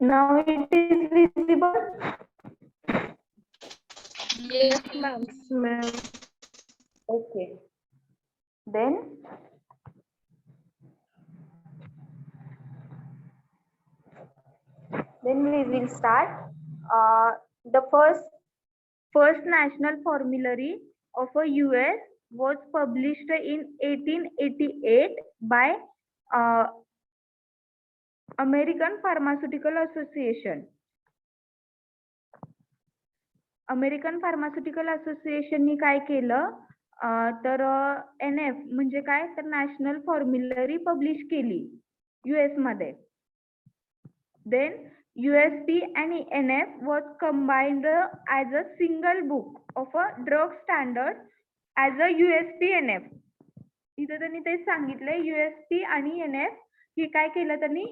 Now it is visible. Yes, ma'am. Ma'am. Okay. Then we will start. The first national formulary of a US was published in 1888 by uh, American Pharmaceutical Association. American pharmaceutical असोसिएशननी काय केलं तर NF म्हणजे काय तर national formulary publish केली US मध्ये. Then USP and NF was combined as a single book of a drug standard as a USP NF. इथे त्यांनी ते सांगितलंय USP आणि NF हे काय केलं त्यांनी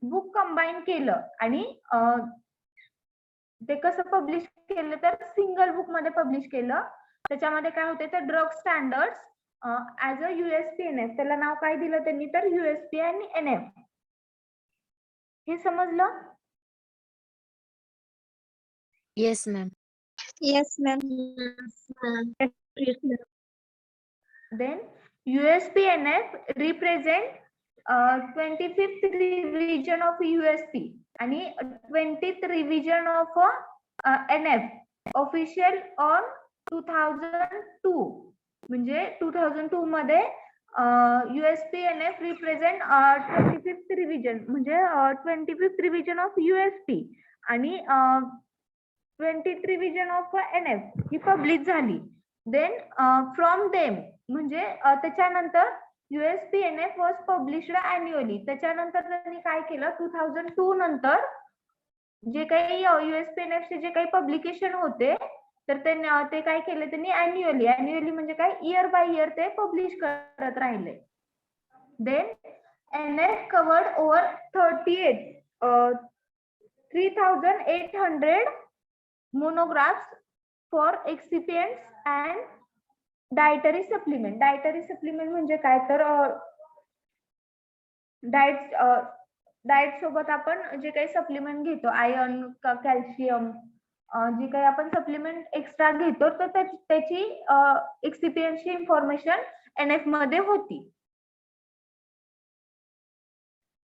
बुक कंबाईन केलं आणि ते कसं पब्लिश केलं तर सिंगल बुक मध्ये पब्लिश केलं. त्याच्यामध्ये काय होते तर drug standards as a USP NF त्याला नाव काय दिलं त्यांनी तर USP आणि NF. हे समजलं? Yes, ma'am. Yes, ma'am. Yes, ma'am. Then USP NF represent 25th revision of USP आणि 20th revision of NF official on 2002. म्हणजे 2002 मध्ये USP NF represent 25th revision म्हणजे 25th revision of USP आणि 20th revision of NF he publish झाली. Then from them म्हणजे त्याच्यानंतर USP NF was published annually. त्याच्यानंतर त्यांनी काय केलं 2002 नंतर जे काही USP NF चे जे काही पब्लिकेशन होते तर ते काय केले त्यांनी अॅन्युअली म्हणजे काय इयर बाय इयर ते पब्लिश करत राहिले. Then NF covered over 3,800 monographs for excipients and dietary supplement. Dietary supplement म्हणजे काय तर डाएट सोबत आपण जे काही सप्लिमेंट घेतो आयर्न कॅल्शियम जे काही आपण सप्लिमेंट एक्स्ट्रा घेतो तर त्याची एक्सिपियन्सची इन्फॉर्मेशन NF मध्ये होती.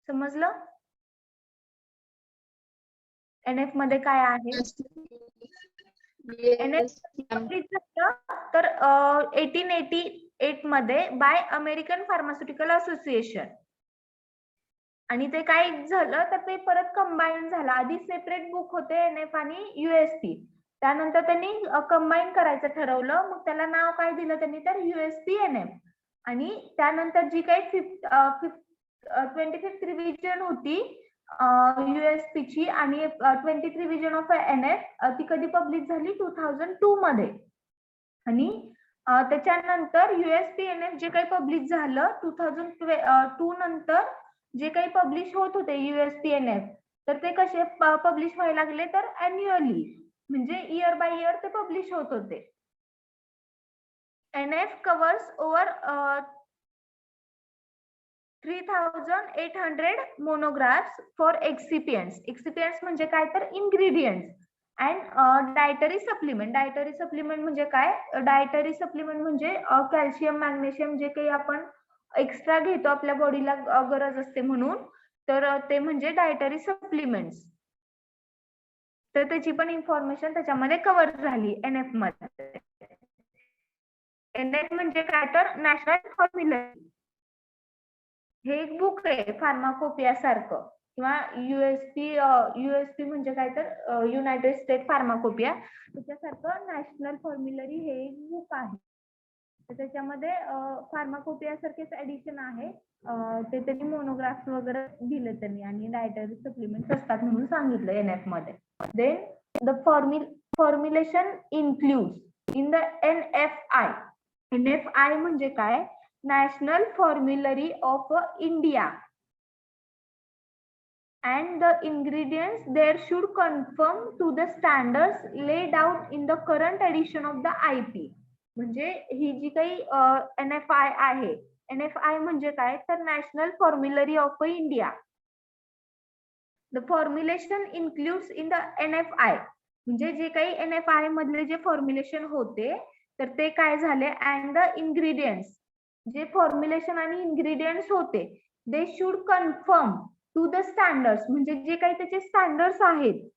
समजलं? NF मध्ये काय आहे? तर 1888 मध्ये बाय अमेरिकन फार्मास्युटिकल असोसिएशन आणि ते काय झालं तर ते परत कंबाईन झालं. आधी सेपरेट बुक होते NF आणि USP. त्यानंतर त्यांनी कंबाईन करायचं ठरवलं. मग त्याला नाव काय दिलं त्यांनी तर USP NF. आणि त्यानंतर जी काही 25th रिव्हिजन होती USP ची आणि 23 रिव्हिजन ऑफ NF ती कधी पब्लिश झाली 2002 मध्ये. आणि त्याच्यानंतर USP NF जे काही पब्लिश झालं 2002 नंतर जे काही पब्लिश होत होते USP NF तर ते कसे पब्लिश व्हायला लागले तर अॅन्युअली म्हणजे इयर बाय इयर ते पब्लिश होत होते. NF covers over 3,800 monographs for excipients. Excipients म्हणजे काय तर ingredients and dietary supplement. Dietary supplement म्हणजे काय? Dietary supplement म्हणजे कॅल्शियम मॅग्नेशियम जे काही आपण एक्स्ट्रा घेतो आपल्या बॉडीला गरज असते म्हणून तर ते म्हणजे डायटरी सप्लिमेंट्स. तर त्याची पण इन्फॉर्मेशन त्याच्यामध्ये कव्हर झाली NF मध्ये. NF म्हणजे काय तर नॅशनल फॉर्म्युलरी. हे एक बुक आहे फार्माकोपिया सारखं किंवा USP म्हणजे काय तर United State pharmacopoeia त्याच्यासारखं national formulary हे एक बुक आहे. तर त्याच्यामध्ये फार्माकोपिया सारखेच ऍडिशन आहे. ते त्यांनी मोनोग्राफ्स वगैरे दिले त्यांनी आणि डायटरी सप्लिमेंट्स असतात म्हणून सांगितलं NF मध्ये. Then the formulation includes in the NFI. NFI म्हणजे काय? National Formulary of India and the ingredients there should conform to the standards laid out in the current edition of the IP. म्हणजे ही जी काही NFI आहे NFI म्हणजे काय तर national formulary of India the formulation includes in the NFI, म्हणजे जे काही NFI मधले जे फॉर्म्युलेशन होते तर ते काय झाले, अँड द इन्ग्रेडियंट्स, जे फॉर्म्युलेशन आणि इन्ग्रेडियंट्स होते they should confirm to the standards, म्हणजे जे काही त्याचे स्टँडर्ड्स आहेत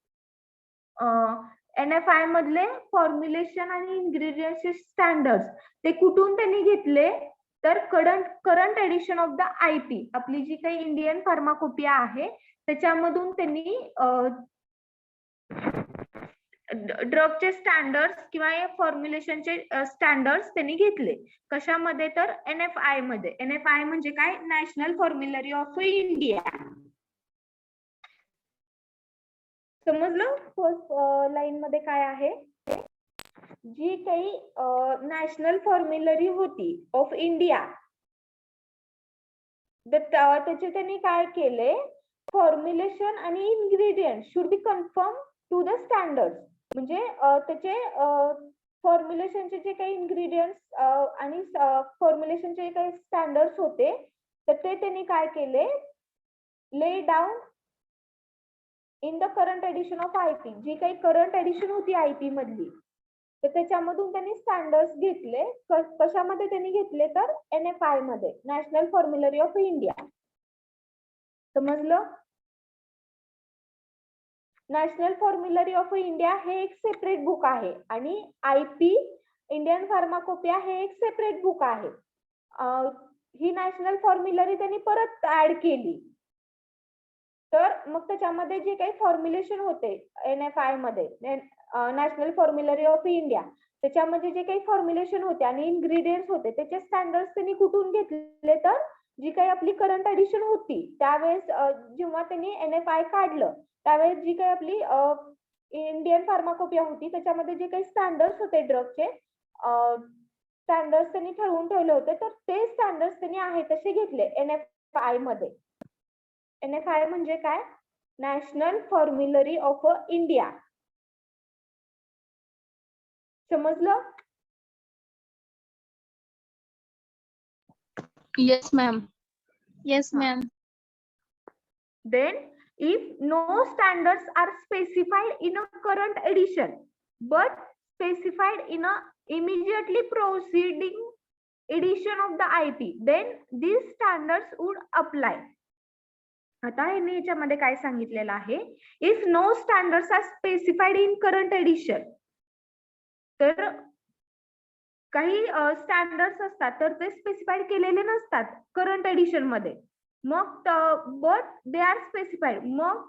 NFI मधले फॉर्म्युलेशन आणि इन्ग्रेडियंट्सचे स्टँडर्ड्स, ते कुठून त्यांनी घेतले तर current edition of the IP, आपली जी काही इंडियन फार्माकोपिया आहे त्याच्यामधून त्यांनी ड्रगचे स्टँडर्ड्स किंवा फॉर्म्युलेशनचे स्टँडर्ड्स त्यांनी घेतले. कशामध्ये तर NFI मध्ये. NFI म्हणजे काय, नॅशनल फॉर्म्युलरी ऑफ इंडिया. समजलं फर्स्ट लाईन मध्ये काय आहे, जी काही नॅशनल फॉर्म्युलरी होती ऑफ इंडिया त्याचे त्यांनी काय केले, फॉर्म्युलेशन आणि ingredient should be confirm to the standard, म्हणजे त्याचे फॉर्म्युलेशनचे जे काही इन्ग्रेडियंट्स आणि फॉर्म्युलेशनचे काही स्टँडर्ड्स होते तर ते त्यांनी काय केले, lay down in the current edition of IP, जी काही करंट एडिशन होती IP मधली तर त्याच्यामधून त्यांनी स्टँडर्ड्स घेतले. कशामध्ये त्यांनी घेतले तर NFI मध्ये, नॅशनल फॉर्म्युलरी ऑफ इंडिया. समजलं? नॅशनल फॉर्म्युलरी ऑफ इंडिया हे एक सेपरेट बुक आहे आणि IP इंडियन फार्माकोपिया हे एक सेपरेट बुक आहे. ही नॅशनल फॉर्म्युलरी त्यांनी परत ऍड केली. तर मग त्याच्यामध्ये जे काही फॉर्म्युलेशन होते NFI मध्ये, नॅशनल फॉर्म्युलरी ऑफ इंडिया, त्याच्यामध्ये जे काही फॉर्म्युलेशन होते आणि इन्ग्रेडियंट्स होते त्याचे स्टँडर्ड्स त्यांनी कुठून घेतले तर जी काही आपली करंट एडिशन होती त्यावेळेस जेव्हा त्यांनी NFI काढलं त्यावेळेस जी काही आपली इंडियन फार्माकोपिया होती त्याच्यामध्ये जे काही स्टँडर्ड्स होते ड्रगचे स्टँडर्ड्स त्यांनी ठरवून ठेवले होते तर ते स्टँडर्ड्स त्यांनी आहे तसे घेतले NFI मध्ये. NFI म्हणजे काय, नॅशनल फॉर्म्युलरी ऑफ इंडिया. समजलं? Yes, ma'am. Yes, ma'am. Then if no standards are specified in a current edition but specified in a immediately preceding edition of the IP, then these standards would apply. आता यांनी याच्यामध्ये काय सांगितलेलं आहे, if no standards are specified in current edition, तर काही standards असतात तर ते स्पेसिफाईड केलेले नसतात करंट एडिशन मध्ये, मग बट दे आर स्पेसिफाईड, मग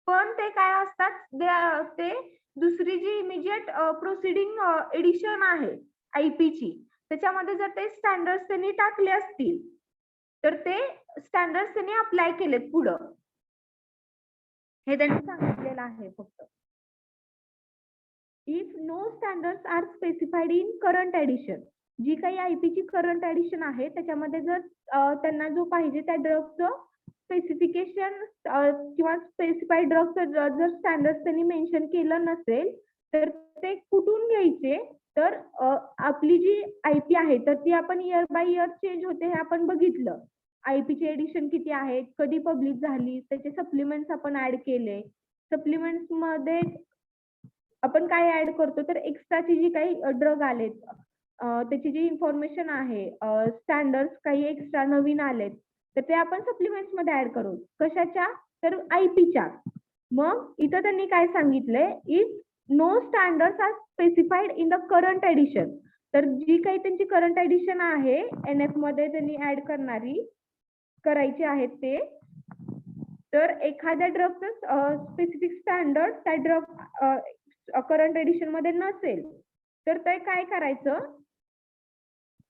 पण ते काय असतात, ते दुसरी जी इमिजिएट प्रोसिडिंग एडिशन आहे IP ची त्याच्यामध्ये जर ते स्टँडर्ड्स त्यांनी टाकले असतील तर ते स्टँडर्ड्स त्यांनी अप्लाय केलेत पुढं, हे त्यांनी सांगितलेलं आहे फक्त. If no standards are specified in current edition, जी काही IP ची करंट एडिशन आहे त्याच्यामध्ये जर त्यांना जो पाहिजे त्या ड्रगचं स्पेसिफिकेशन किंवा स्पेसिफाईड ड्रगचं जर स्टँडर्ड्स त्यांनी मेन्शन केलं नसेल तर ते कुठून घ्यायचे, तर आपली जी IP आहे तर ती आपण इयर बाय इयर चेंज होते हे आपण बघितलं. IP ची एडिशन किती आहेत, कधी पब्लिश झाली, त्याचे सप्लिमेंट्स आपण ऍड केले. सप्लिमेंट्स मध्ये आपण काय ऍड करतो तर एक्स्ट्राची जी काही ड्रग आलेत त्याची जी इन्फॉर्मेशन आहे, स्टँडर्ड्स काही एक्स्ट्रा नवीन आलेत तर ते आपण सप्लिमेंट्स मध्ये ऍड करू. कशाच्या तर IPच्या. मग इथं त्यांनी काय सांगितलंय, if no standards are specified in the current edition, तर जी काही त्यांची करंट एडिशन आहे NF मध्ये त्यांनी ऍड करायचे आहेत ते, तर एखाद्या ड्रगचं स्पेसिफिक स्टँडर्ड त्या ड्रग करंट एडिशन मध्ये नसेल तर ते काय करायचं,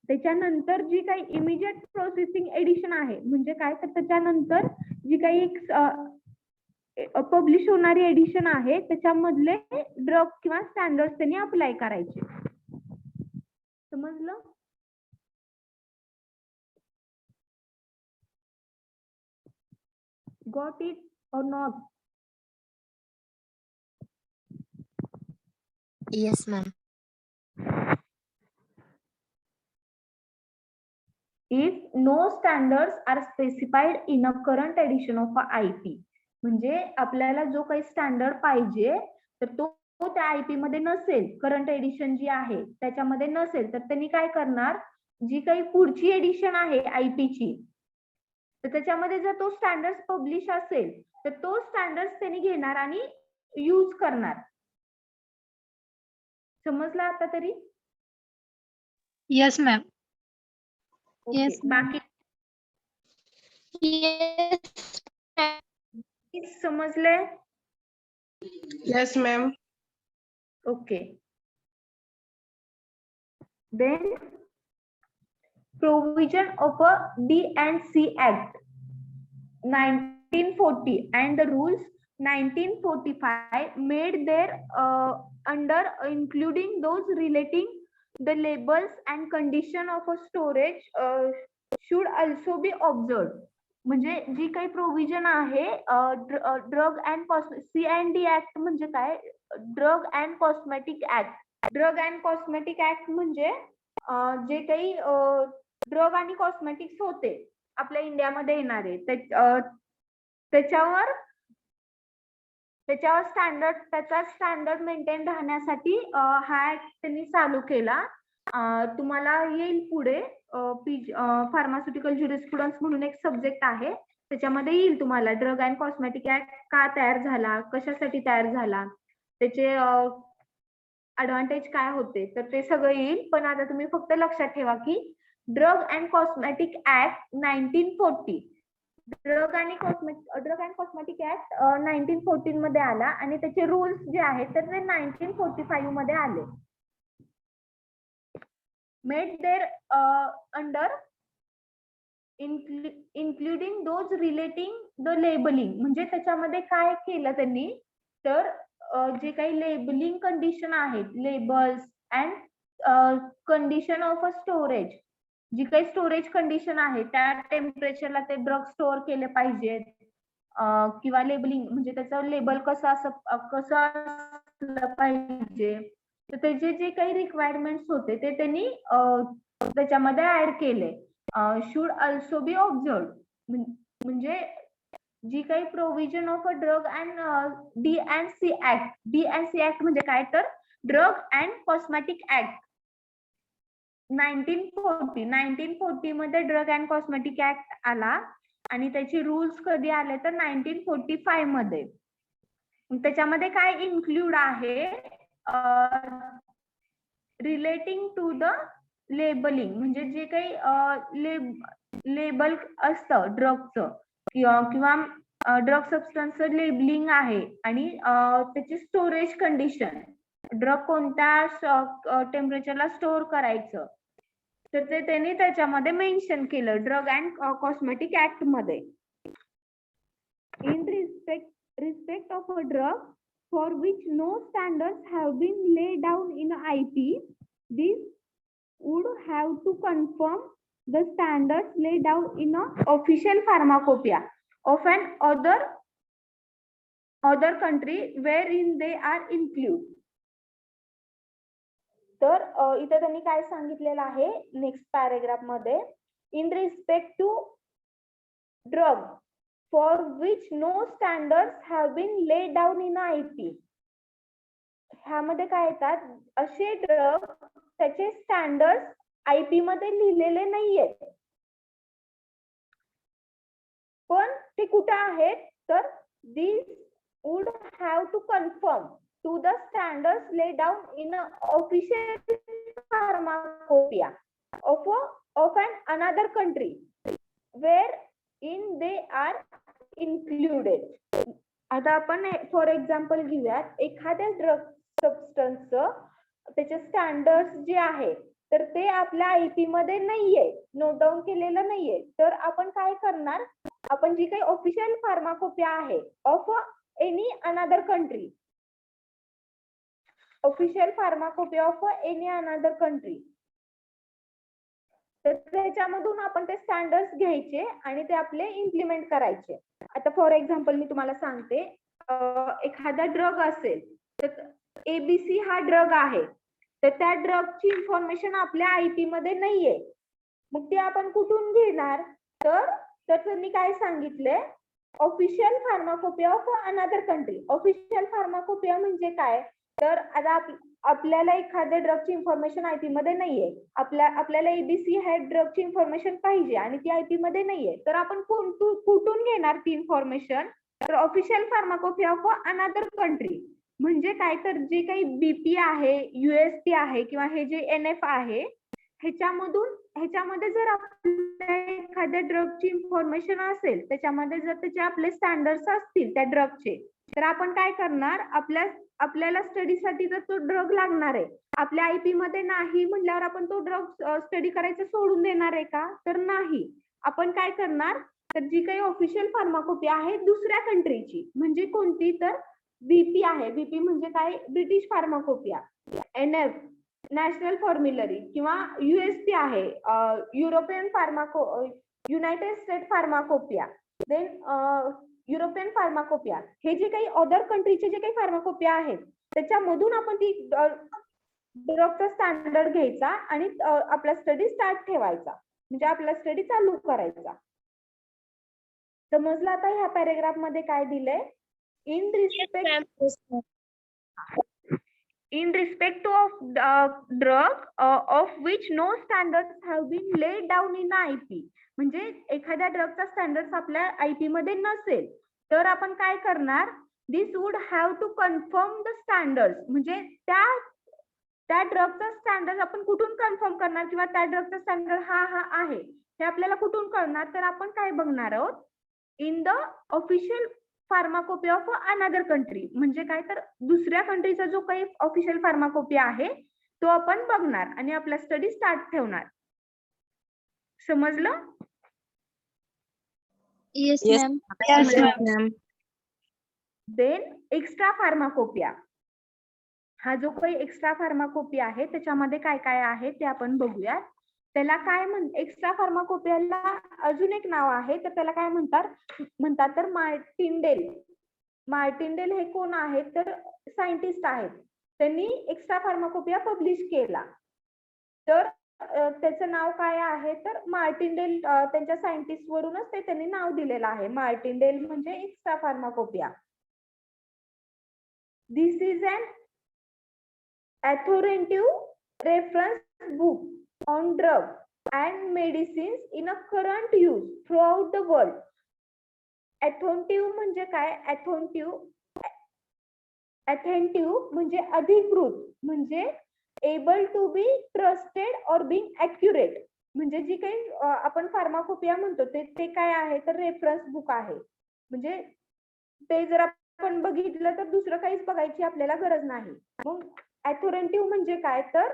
त्याच्यानंतर जी काही इमिजिएट प्रोसेसिंग एडिशन आहे म्हणजे काय तर त्याच्यानंतर जी काही पब्लिश होणारी एडिशन आहे त्याच्यामधले ड्रग किंवा स्टँडर्ड्स त्यांनी अप्लाय करायचे. समजलं? Got it or not? Yes, ma'am. If no standards are specified in a current edition of a IP, म्हणजे आपल्याला जो काही स्टँडर्ड पाहिजे तर तो त्या आयपी मध्ये नसेल, करंट एडिशन जी आहे त्याच्यामध्ये नसेल, तर त्यांनी काय करणार, जी काही पुढची एडिशन आहे आयपीची तर त्याच्यामध्ये जर तो स्टँडर्ड पब्लिश असेल तर तो स्टँडर्ड त्यांनी घेणार आणि यूज करणार. समजलं आता तरी? Yes, ma'am. Okay. Yes, ma'am. बाकी Yes, समजले? Yes, ma'am. Okay. Then provision of a D&C Act 1940 and the rules 1945 made their under including those relating the labels and condition of a storage should also be observed. म्हणजे जी काही provision आहे drug and C&D act म्हणजे काय, drug and cosmetic act. Drug and cosmetic act म्हणजे जे काही drug आणि cosmetics होते आपल्या इंडियामध्ये येणारे त्याच्यावर स्टँडर्ड, त्याचा स्टँडर्ड मेंटेन राहण्यासाठी हा ऍक्ट त्यांनी चालू केला. तुम्हाला येईल पुढे फार्मास्युटिकल ज्युरिस्प्रुडन्स म्हणून एक सब्जेक्ट आहे, त्याच्यामध्ये येईल तुम्हाला ड्रग अँड कॉस्मेटिक ऍक्ट का तयार झाला, कशासाठी तयार झाला, त्याचे ऍडव्हान्टेज काय होते, तर ते सगळं येईल. पण आता तुम्ही फक्त लक्षात ठेवा की drug and cosmetic act 1940, drug and cosmetic act 1914 मध्ये आला आणि त्याचे रूल्स जे आहेत तर ते 1945 मध्ये आले. Made there under including those relating the labelling, म्हणजे त्याच्यामध्ये काय केलं त्यांनी, तर जे काही लेबलिंग कंडिशन आहेत, labels and condition of a storage, जी काही स्टोरेज कंडिशन आहे त्या टेम्परेचरला ते ड्रग स्टोअर केले पाहिजेत, किंवा लेबलिंग म्हणजे त्याचं लेबल कसं असलं पाहिजे, तर त्याचे जे काही रिक्वायरमेंट्स होते ते त्यांनी त्याच्यामध्ये ऍड केले. शुड ऑल्सो बी ऑब्झर्व, म्हणजे जी काही provision of a drug and D&C act, D&C act म्हणजे काय, तर ड्रग अँड कॉस्मेटिक ऍक्ट 1940 मध्ये ड्रग अँड कॉस्मेटिक ऍक्ट आला आणि त्याचे रूल्स कधी आले तर 1945 मध्ये. त्याच्यामध्ये काय इन्क्लूड आहे, रिलेटिंग टू द लेबलिंग, म्हणजे जे काही लेबल असतं ड्रगचं किंवा ड्रग सबस्टन्सचं लेबलिंग आहे आणि त्याची स्टोरेज कंडिशन, ड्रग कोणत्या टेम्परेचरला स्टोअर करायचं, तर ते त्यांनी त्याच्यामध्ये मेन्शन केलं ड्रग अँड कॉस्मेटिक ऍक्ट मध्ये. In respect of a drug for which no standards have been laid down in IP, this would have to confirm the standards laid down in a official pharmacopoeia of an other country wherein they are included. तर इथे त्यांनी काय सांगितलेलं आहे next paragraph मध्ये, in respect to drug for which no standards have been laid down in IP. ह्यामध्ये काय येतात, असे ड्रग त्याचे स्टँडर्ड आयपी मध्ये लिहिलेले नाहीयेत, पण ते कुठे आहेत, तर these would have to conform to the standards laid down in an official pharmacopoeia of another country wherein they are included. आता आपण फॉर एक्झाम्पल घेऊयात, एखाद्या ड्रग सबस्टन्सचं त्याचे स्टँडर्ड्स जे आहे तर ते आपल्या आयपी मध्ये नाहीये, नोट डाऊन केलेलं नाहीये, तर आपण काय करणार, आपण जी काही ऑफिशियल फार्माकोपिया आहे of any another country, official pharmacopoeia of any another country, तर त्याच्यामधून आपण ते स्टँडर्ड्स घ्यायचे आणि ते आपले इम्प्लिमेंट करायचे. आता फॉर एक्झाम्पल मी तुम्हाला सांगते, एखादा ड्रग असेल तर ABC हा ड्रग आहे, तर त्या ड्रगची इन्फॉर्मेशन आपल्या आयपी मध्ये नाहीये, मग ते आपण कुठून घेणार, तर त्यांनी काय सांगितलंय, official pharmacopoeia of another country. Official pharmacopoeia म्हणजे काय, तर आता आपल्याला एखाद्या ड्रगची इन्फॉर्मेशन आयपी मध्ये नाहीये, आपल्याला एबीसी ह्या ड्रगची इन्फॉर्मेशन पाहिजे आणि ती आयपी मध्ये नाहीये, तर आपण कुठून घेणार ती इन्फॉर्मेशन, तर official pharmacopoeia of another country. म्हणजे काय, तर जे काही बीपी आहे, युएसपी आहे किंवा हे जे एनएफ आहे, ह्याच्यामध्ये जर आपल्या एखाद्या ड्रगची इन्फॉर्मेशन असेल, त्याच्यामध्ये जर त्याचे आपले स्टँडर्ड्स असतील त्या ड्रगचे, तर आपण काय करणार, आपल्याला स्टडीसाठी जर तो ड्रग लागणार आहे, आपल्या आयपी मध्ये नाही म्हणल्यावर आपण तो ड्रग स्टडी करायचं सोडून देणार आहे का, तर नाही. आपण काय करणार, तर जी काही ऑफिशियल फार्माकोपिया आहे दुसऱ्या कंट्रीची, म्हणजे कोणती, तर बीपी आहे. बीपी म्हणजे काय, British Pharmacopoeia. NF National Formulary किंवा युएसपी आहे, European United State Pharmacopoeia. Then European Pharmacopoeia. हे जे काही अदर कंट्रीचे जे काही फार्माकोपिया आहेत, त्याच्यामधून आपण ती ड्रगचा स्टँडर्ड घ्यायचा आणि आपला स्टडी स्टार्ट ठेवायचा, म्हणजे आपला स्टडी चालू करायचा. समजलं आता ह्या पॅरेग्राफ मध्ये काय दिलंय, in respect of drug of which no standards have been laid down in IP. म्हणजे एखाद्या ड्रगचा स्टँडर्ड आपल्या आयपी मध्ये नसेल, तर आपण काय करणार, this would have to confirm the standard. म्हणजे त्या ड्रगचा स्टँडर्ड आपण कुठून कन्फर्म करणार, किंवा त्या ड्रगचा स्टँडर्ड हा आहे हे आपल्याला कुठून कळणार, तर आपण काय बघणार आहोत, in the official pharmacopoeia of another country. म्हणजे काय, तर दुसऱ्या कंट्रीचा जो काही ऑफिशियल फार्माकोपिया आहे तो आपण बघणार आणि आपला स्टडी स्टार्ट ठेवणार. समजलं? Yes, Yes. ma'am. Yes, ma'am. Then extra Pharmacopoeia. हा जो काही एक्स्ट्रा फार्माकोपिया आहे त्याच्यामध्ये काय काय आहे ते आपण बघूयात. त्याला काय एक्स्ट्रा फार्माकोपियाला अजून एक नाव आहे, तर त्याला काय म्हणतात तर मार्टिनडेल. मार्टिनडेल हे कोण आहेत, तर सायंटिस्ट आहेत. त्यांनी एक्स्ट्रा फार्माकोपिया पब्लिश केला. तर त्याचं नाव काय आहे, तर मार्टिनडेल. त्यांच्या सायंटिस्ट वरूनच त्यांनी नाव दिलेलं आहे. मार्टिनडेल म्हणजे Extra Pharmacopoeia. This is an authoritative reference book on drugs and medicines in a current use throughout the world. Authoritative म्हणजे काय, authentic म्हणजे अधिकृत, म्हणजे able to be trusted or being accurate. म्हणजे जी काही आपण फार्माकोपिया म्हणतो ते काय आहे, तर रेफरन्स बुक आहे. म्हणजे ते जर आपण बघितलं तर दुसरं काहीच बघायची आपल्याला गरज नाही. मग ऑथोरेंटिव्ह म्हणजे काय, तर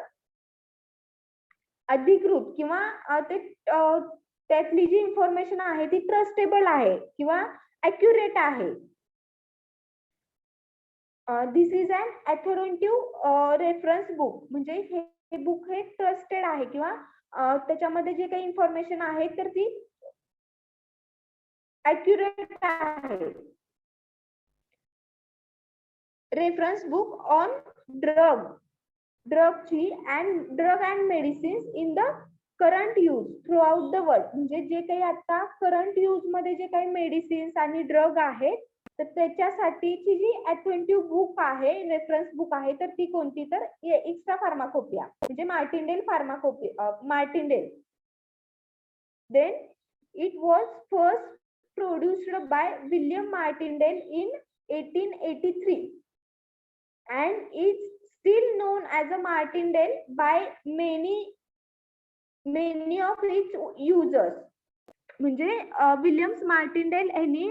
अधिकृत किंवा त्यातली जी इन्फॉर्मेशन आहे ती ट्रस्टेबल आहे किंवा ॲक्युरेट आहे. दिस इज अन ऑथोरेंटिव्ह रेफरन्स बुक. म्हणजे हे बुक हे ट्रस्टेड आहे किंवा त्याच्यामध्ये जे काही इन्फॉर्मेशन आहे तर ती ॲक्युरेट आहे. Reference book on drug and medicines in the current use through out the world. म्हणजे जे काही आता करंट यूज मध्ये जे काही मेडिसिन्स आणि ड्रग आहेत तर त्याच्यासाठीची जी ऑथेंटिक बुक आहे, रेफरन्स बुक आहे, तर ती कोणती, तर एक्स्ट्रा फार्माकोपिया म्हणजे Martindale Pharmacopoeia. Martindale. Then it was first produced by William Martindale in 1883 and is still known as a Martindale by many of its users. म्हणजे विलियम्स मार्टिनडेल यांनी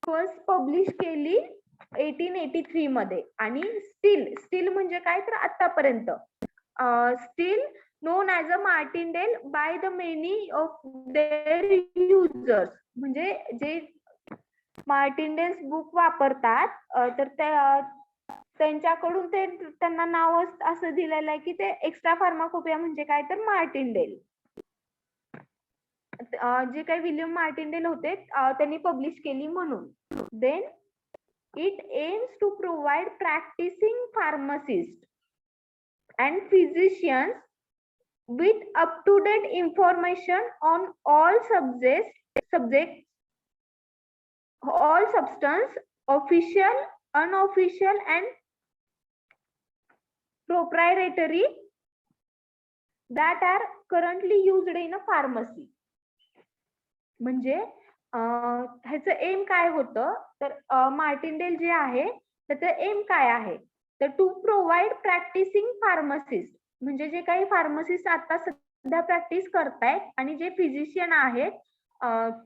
first publish केली 1883 मध्ये आणि स्टील म्हणजे काय, तर आतापर्यंत steel non as a Martindale by the many of their users. म्हणजे जे मार्टिनडेल्स बुक वापरतात तर त्यांच्याकडून त्यांना नाव असं दिलेलं आहे की ते एक्स्ट्रा फार्माकोपिया म्हणजे काय, तर मार्टिनडेल. जे काही विलियम मार्टिनडेल होते त्यांनी पब्लिश केली म्हणून. Then it aims to provide practising pharmacist and physicians with up to date information on all subject all substance, official, unofficial and proprietary that are currently used in a pharmacy. म्हणजे ह्याचं M काय होतं तर Martindale जे आहे त्याचं M काय आहे तर टू प्रोव्हाइड प्रॅक्टिसिंग फार्मसिस्ट म्हणजे जे काही फार्मसिस्ट आता सध्या प्रॅक्टिस करतायत आणि जे फिजिशियन आहेत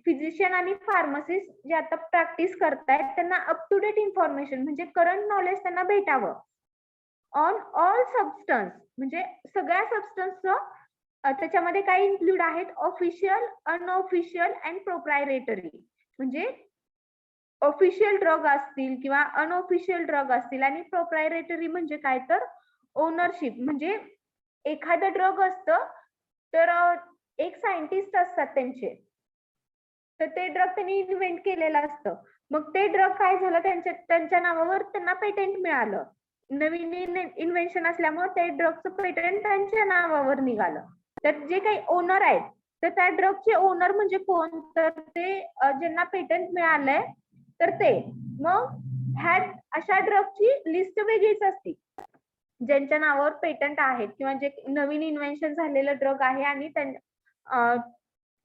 फिजिशियन आणि फार्मसिस्ट जे आता प्रॅक्टिस करतायत त्यांना अप टू डेट इन्फॉर्मेशन म्हणजे करंट नॉलेज त्यांना भेटावं ऑन ऑल सबस्टन्स म्हणजे सगळ्या सबस्टन्सचं त्याच्यामध्ये काय इन्क्लूड आहेत ऑफिशियल अनऑफिशियल अँड प्रोप्रायरेटरी म्हणजे ऑफिशियल ड्रग असतील किंवा अनऑफिशियल ड्रग असतील आणि प्रोप्रायरेटरी म्हणजे काय तर ओनरशिप म्हणजे एखादं ड्रग असतं तर एक सायंटिस्ट असतात त्यांचे तर ते ड्रग त्यांनी इन्व्हेंट केलेलं असतं मग ते ड्रग काय झालं त्यांच्या नावावर त्यांना पेटंट मिळालं नवीन इन्व्हेन्शन असल्यामुळे ते ड्रगचं पेटंट त्यांच्या नावावर निघालं तर जे काही ओनर आहेत तर त्या ड्रगचे ओनर म्हणजे कोण तर ते ज्यांना पेटंट मिळालंय तर ते मग ह्या अशा ड्रगची लिस्ट वेगळीच असते ज्यांच्या नावावर पेटंट आहेत किंवा जे नवीन इन्व्हेन्शन झालेलं ड्रग आहे आणि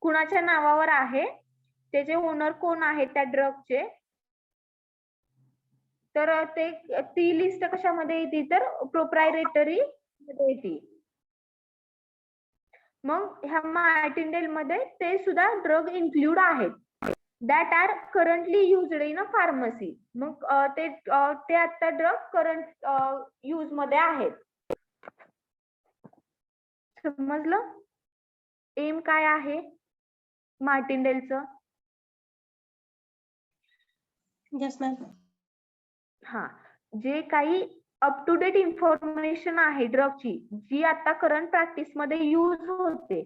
कुणाच्या नावावर आहे त्याचे ओनर कोण आहेत त्या ड्रगचे तर ते ती लिस्ट कशामध्ये येते तर प्रोप्रायरेटरी मध्ये येते मग ह्या मार्टिनडेल मध्ये ते सुद्धा ड्रग इन्क्लूड आहेत that are currently used in a pharmacy मग ते आता ड्रग करंट यूज मध्ये आहेत समजलं एम काय आहे मार्टिनडेलचं Yes, ma'am. हा जे काही अप टू डेट इन्फॉर्मेशन आहे ड्रगची जी आता करंट प्रॅक्टिस मध्ये यूज होते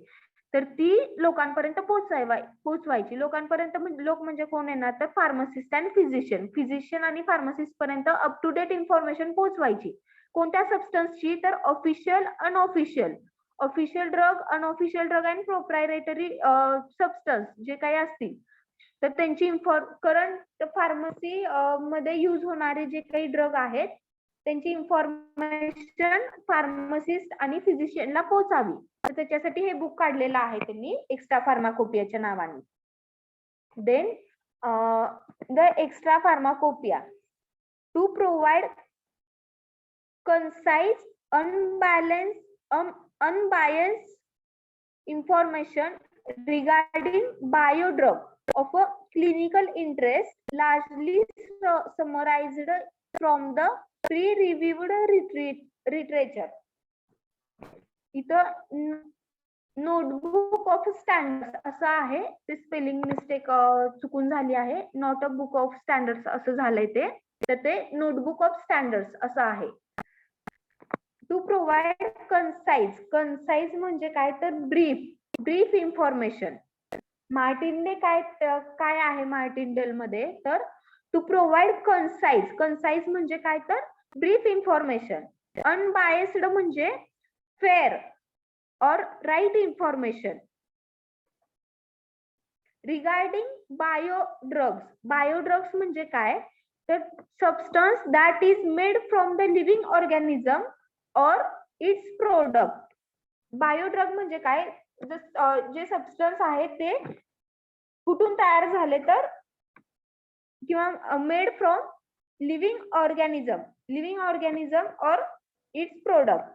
तर ती लोकांपर्यंत पोहोचवायची लोकांपर्यंत लोक म्हणजे कोण येणार तर फार्मासिस्ट आणि फिजिशियन आणि फार्मासिस्ट पर्यंत अप टू डेट इन्फॉर्मेशन पोहोचवायची कोणत्या सबस्टन्सची तर official official drug unofficial drug and proprietary substance जे काही असतील तर त्यांची करंट फार्मसी मध्ये यूज होणारे जे काही ड्रग आहेत त्यांची इन्फॉर्मेशन फार्मसिस्ट आणि फिजिशियनला पोहोचावी तर त्याच्यासाठी हे बुक काढलेलं आहे त्यांनी एक्स्ट्रा फार्माकोपियाच्या नावाने then the Extra Pharmacopoeia to provide concise unbiased information regarding biodrug of a clinical interest, largely summarized from the pre-reviewed literature. इथं नोटबुक ऑफ स्टँडर्ड्स असं आहे ते स्पेलिंग मिस्टेक चुकून झाली आहे not a book of standards असं झालंय तर ते नोटबुक ऑफ स्टँडर्ड्स असं आहे टू प्रोव्हाइड कन्साइज म्हणजे काय तर ब्रीफ इन्फॉर्मेशन मार्टिनने काय आहे मार्टिनडेल मध्ये तर टू प्रोव्हाइड कन्साइज म्हणजे काय तर ब्रीफ इन्फॉर्मेशन अनबायस्ड म्हणजे फेअर और राईट इन्फॉर्मेशन रिगार्डिंग बायोड्रग्स म्हणजे काय तर substance that is made from the living organism और इट्स प्रोडक्ट बायोड्रग म्हणजे काय जे सबस्टन्स आहे ते कुठून तयार झाले तर किंवा मेड फ्रॉम लिव्हिंग ऑर्गॅनिझम और इट्स प्रोडक्ट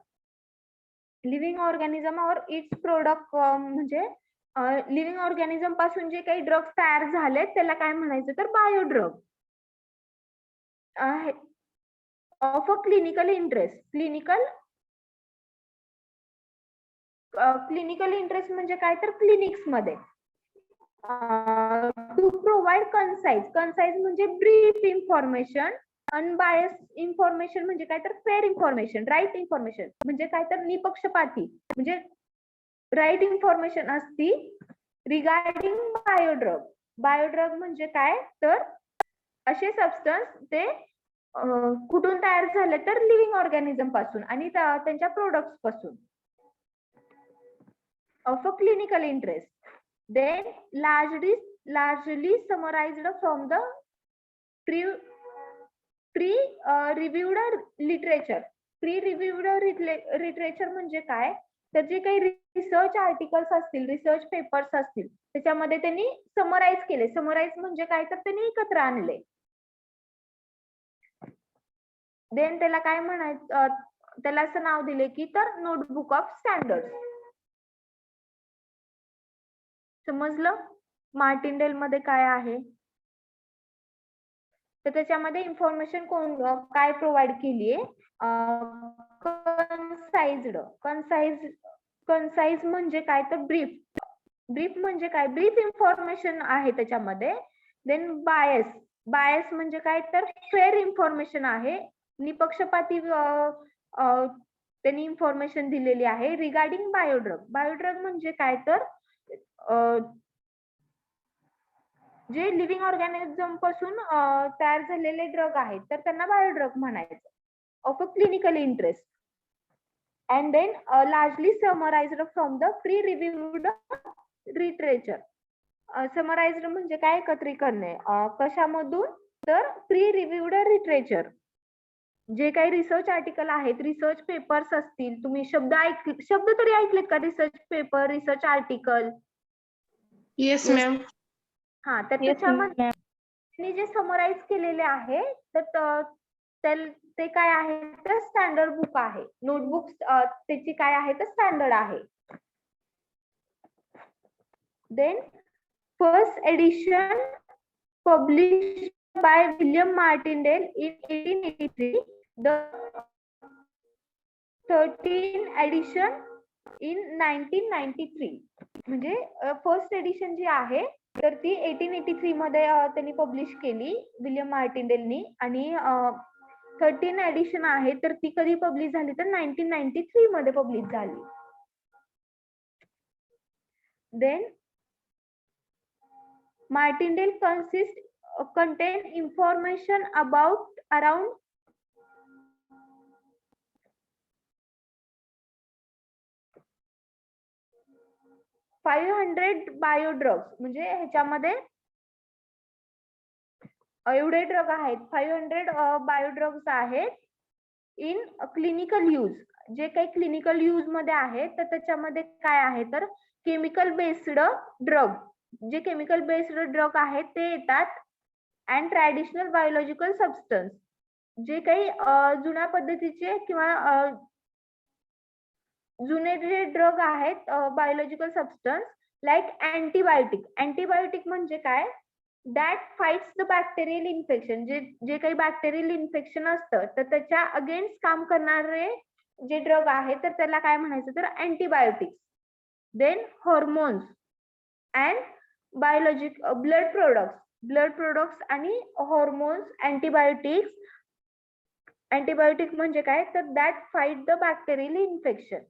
लिव्हिंग ऑर्गॅनिझम और इट्स प्रोडक्ट म्हणजे लिव्हिंग ऑर्गॅनिझम पासून जे काही ड्रग्स तयार झाले त्याला काय म्हणायचं तर बायोड्रग ऑफ अ क्लिनिकल इंटरेस्ट म्हणजे काय तर क्लिनिक्स मध्ये टू प्रोव्हाइड कन्साइज म्हणजे ब्रीफ इन्फॉर्मेशन अनबायस्ड इन्फॉर्मेशन म्हणजे काय तर फेअर इन्फॉर्मेशन राईट इन्फॉर्मेशन म्हणजे काय तर निपक्षपाती म्हणजे राईट इन्फॉर्मेशन असती रिगार्डिंग बायोड्रग म्हणजे काय तर असे सबस्टन्स ते कुठून तयार झाले तर लिव्हिंग ऑर्गॅनिझम पासून आणि त्यांच्या प्रोडक्ट्स पासून of a clinical interest then largely summarized from the pre reviewed literature. Pre reviewed literature म्हणजे काय, तर जे काही रिसर्च आर्टिकल्स असतील, रिसर्च पेपर्स असतील, त्याच्यामध्ये त्यांनी समराईज केले. समराईज म्हणजे काय, तर त्यांनी एकत्र आणले. देन त्याला काय म्हणायचं, त्याला असं नाव दिले की तर नोटबुक ऑफ स्टँडर्ड. समजलं मार्टिनडेल मध्ये काय आहे. तर त्याच्यामध्ये इन्फॉर्मेशन काय प्रोव्हाइड केली आहे, कन्साइज म्हणजे काय, तर ब्रीफ. ब्रीफ म्हणजे काय, ब्रीफ इन्फॉर्मेशन आहे त्याच्यामध्ये. देन बायस म्हणजे काय, तर फेअर इन्फॉर्मेशन आहे, निपक्षपाती त्यांनी इन्फॉर्मेशन दिलेली आहे. रिगार्डिंग बायोड्रग म्हणजे काय, तर जे लिव्हिंग ऑर्गॅनिझम पासून तयार झालेले ड्रग आहेत, तर त्यांना बायोड्रग म्हणायचं. Of a clinical interest. And then largely summarised from the peer reviewed literature. Summarised म्हणजे काय, एकत्रित करणे. कशामधून, तर प्री रिव्ह्यूड लिटरेचर. जे काही रिसर्च आर्टिकल आहेत, रिसर्च पेपर्स असतील, तुम्ही शब्द तरी ऐकलेत का, research paper, research article. Yes, ma'am. हा, तर त्याच्यामध्ये त्यांनी जे समराईज केलेले आहे, तर ते काय आहे, तर स्टँडर्ड बुक आहे. नोटबुक त्याची काय आहे, तर स्टँडर्ड आहे. Then first edition published by William Martindale in 1883. The 13 edition in 1993. म्हणजे फर्स्ट एडिशन जी आहे, तर ती 1883 मध्ये त्यांनी पब्लिश केली विलियम मार्टिनडेलनी. आणि 13 एडिशन आहे, तर ती कधी पब्लिश झाली, तर 1993 मध्ये पब्लिश झाली. Then Martindale contain information about around 500 biodrugs. म्हणजे ह्याच्यामध्ये एवढे ड्रग आहेत, 500 बायोड्रग्स आहेत इन क्लिनिकल यूज. जे काही क्लिनिकल यूज मध्ये आहेत, तर त्याच्यामध्ये काय आहे, तर केमिकल बेस्ड ड्रग. जे केमिकल बेस्ड ड्रग आहेत ते येतात. And traditional biological substance. जे काही जुन्या पद्धतीचे किंवा जुने जे ड्रग आहेत, biological substance, like antibiotic. Antibiotic म्हणजे काय, that fights the bacterial infection. जे काही बॅक्टेरियल इन्फेक्शन असतं, तर त्याच्या अगेन्स्ट काम करणारे जे ड्रग आहे, तर त्याला काय म्हणायचं, तर antibiotics. Then hormones and biologic blood products आणि हॉर्मोन्स. अँटीबायोटिक म्हणजे काय, तर that fight the bacterial infection.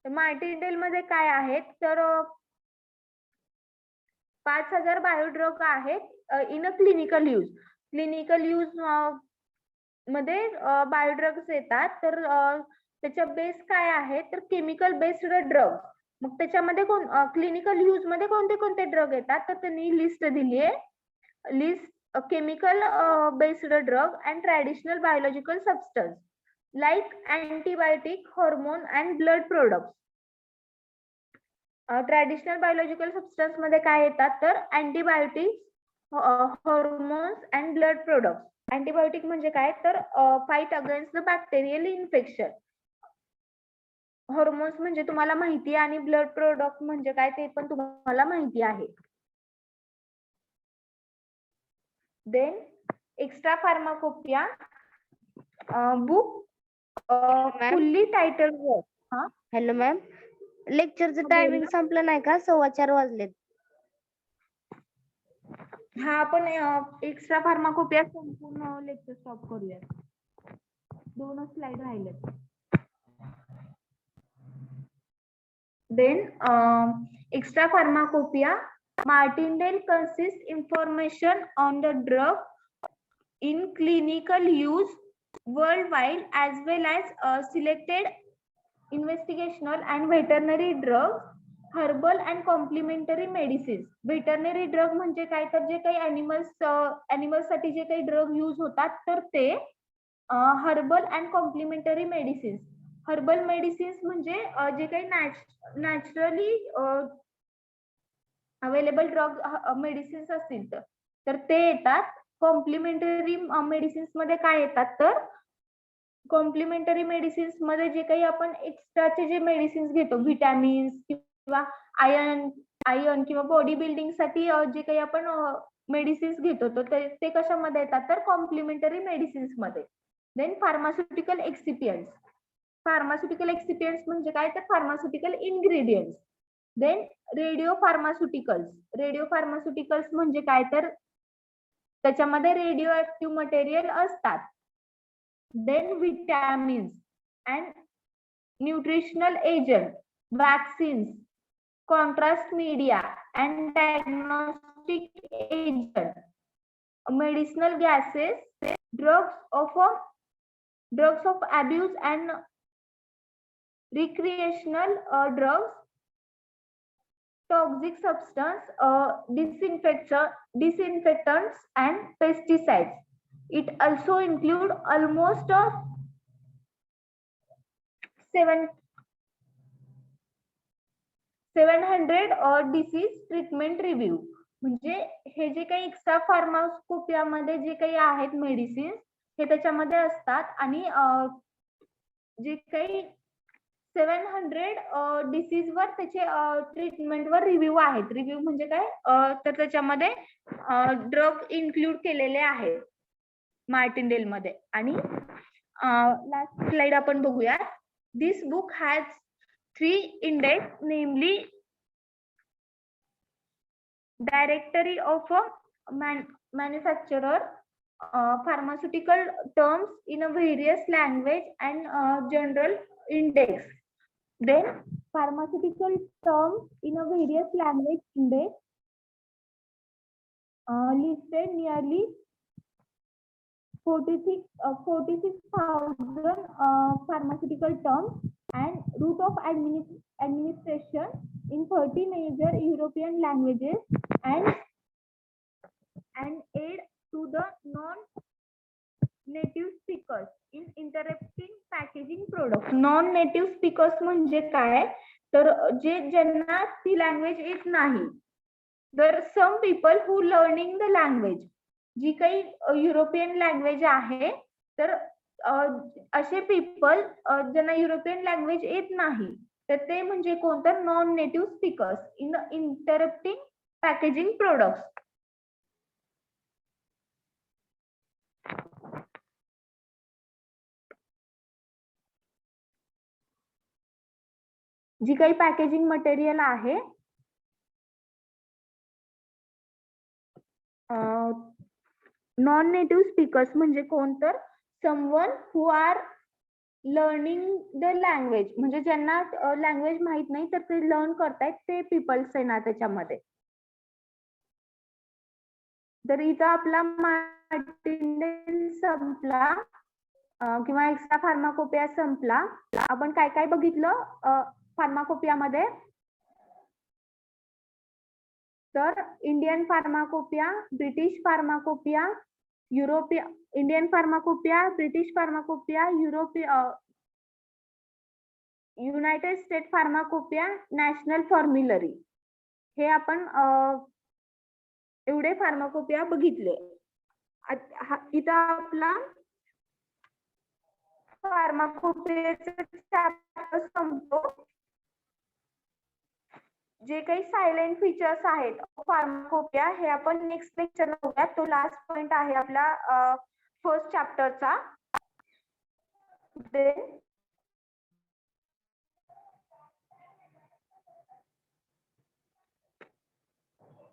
Martindale मध्ये काय आहेत, तर 5000 बायोड्रग आहेत in a clinical use. Clinical use मध्ये बायोड्रग्स येतात. तर त्याच्या बेस काय आहे, तर केमिकल बेस्ड ड्रग. मग त्याच्यामध्ये क्लिनिकल यूज मध्ये कोणते कोणते ड्रग येतात, तर त्यांनी लिस्ट दिली आहे. List chemical based drug and traditional biological substance like antibiotic, hormone and blood products. Traditional biological substance मध्ये काय येतात, तर antibiotics, hormones and blood products. Antibiotic म्हणजे काय, तर fight against the bacterial infection. Hormones म्हणजे तुम्हाला माहिती आहे, आणि ब्लड प्रोडक्ट म्हणजे काय, ते पण तुम्हाला माहिती आहे. Then extra pharmacopoeia book fully title work. Hello ma'am, लेक्चरचं टायमिंग संपलं नाही का, 4:15 वाजलेत. हा, आपण एक्स्ट्रा फार्माकोपिया संपूर्ण लेक्चर स्टॉप करूयात. 2 स्लाइड राहिलेत. Then extra pharmacopoeia. Martindale consists information on the drug in clinical use worldwide as well as selected investigational and veterinary drugs herbal and complementary medicines. Veterinary drug म्हणजे काय, तर जे काही animals साठी जे काही ड्रग युज होतात तर ते herbal and complementary medicines. Herbal medicines म्हणजे जे काही नॅचरली अवेलेबल ड्रग मेडिसिन्स असतील तर ते येतात. कॉम्प्लिमेंटरी मेडिसिन्स मध्ये काय येतात, तर कॉम्प्लिमेंटरी मेडिसिन्स मध्ये जे काही आपण एक्स्ट्राचे जे मेडिसिन्स घेतो, व्हिटॅमिन्स किंवा आयर्न किंवा बॉडी बिल्डिंग साठी जे काही आपण मेडिसिन्स घेतो तर ते कशामध्ये येतात, तर कॉम्प्लिमेंटरी मेडिसिन्स मध्ये. Then pharmaceutical excipients. Pharmaceutical excipients म्हणजे काय, तर pharmaceutical ingredients. Then radio pharmaceuticals. Radio pharmaceuticals म्हणजे काय, तर त्याच्यामध्ये रेडिओ ऍक्टिव्ह मटेरियल असतात. Then vitamins and nutritional agent, vaccines, contrast media and diagnostic agent, medicinal gases, drugs of abuse and recreational drugs, toxic substance, disinfectants and pesticides. It also include almost 700 disease treatment review. म्हणजे हे जे काही extra फार्मास्कोपियामध्ये जे काही आहेत medicine हे त्याच्यामध्ये असतात आणि जे काही 700 डिसीज वर त्याचे ट्रीटमेंट वर रिव्ह्यू आहेत. रिव्ह्यू म्हणजे काय, तर त्याच्यामध्ये ड्रग इन्क्लूड केलेले आहेत मार्टिनडेल मध्ये. आणि लास्ट स्लाइड आपण बघूया. दिस बुक हॅज 3 इंडेक्स, नेमली directory of manufacturer, pharmaceutical terms in a various language and general index. Then pharmaceutical terms in a various language index listed nearly 46,000 pharmaceutical terms and route of administration in 30 major European languages and aid to the non-native speakers in interpreting packaging products. Non-native speakers म्हणजे काय, तर ज्यांना ती language येत नाही. तर some people who learning the language, जी काही European language आहे तर असे पीपल ज्यांना युरोपियन लँग्वेज येत नाही तर ते म्हणजे कोणतं, non native speakers in interrupting packaging products. जी काही पॅकेजिंग मटेरियल आहे नॉन नेटिव्ह स्पीकर्स म्हणजे कोण, तर someone who are learning the language, म्हणजे ज्यांना लँग्वेज माहित नाही तर ते लर्न करतायत ते पीपल्स आहे ना त्याच्यामध्ये. तर इथं आपला मार्टिनडेल संपला किंवा एक्स्ट्रा फार्माकोपिया संपला. आपण काय काय बघितलं फार्माकोपियामध्ये, तर Indian pharmacopoeia, British pharmacopoeia, Indian pharmacopoeia, British pharmacopoeia, United State pharmacopoeia, national formulary. हे आपण एवढे फार्माकोपिया बघितले. इथं आपला फार्माकोपियाचा चॅप्टर संपतो. जे काही सायलेंट फीचर्स आहेत फार्माकोपिया हे आपण नेक्स्ट लेक्चरला बघूया. तो लास्ट पॉइंट आहे आपला फर्स्ट चॅप्टरचा.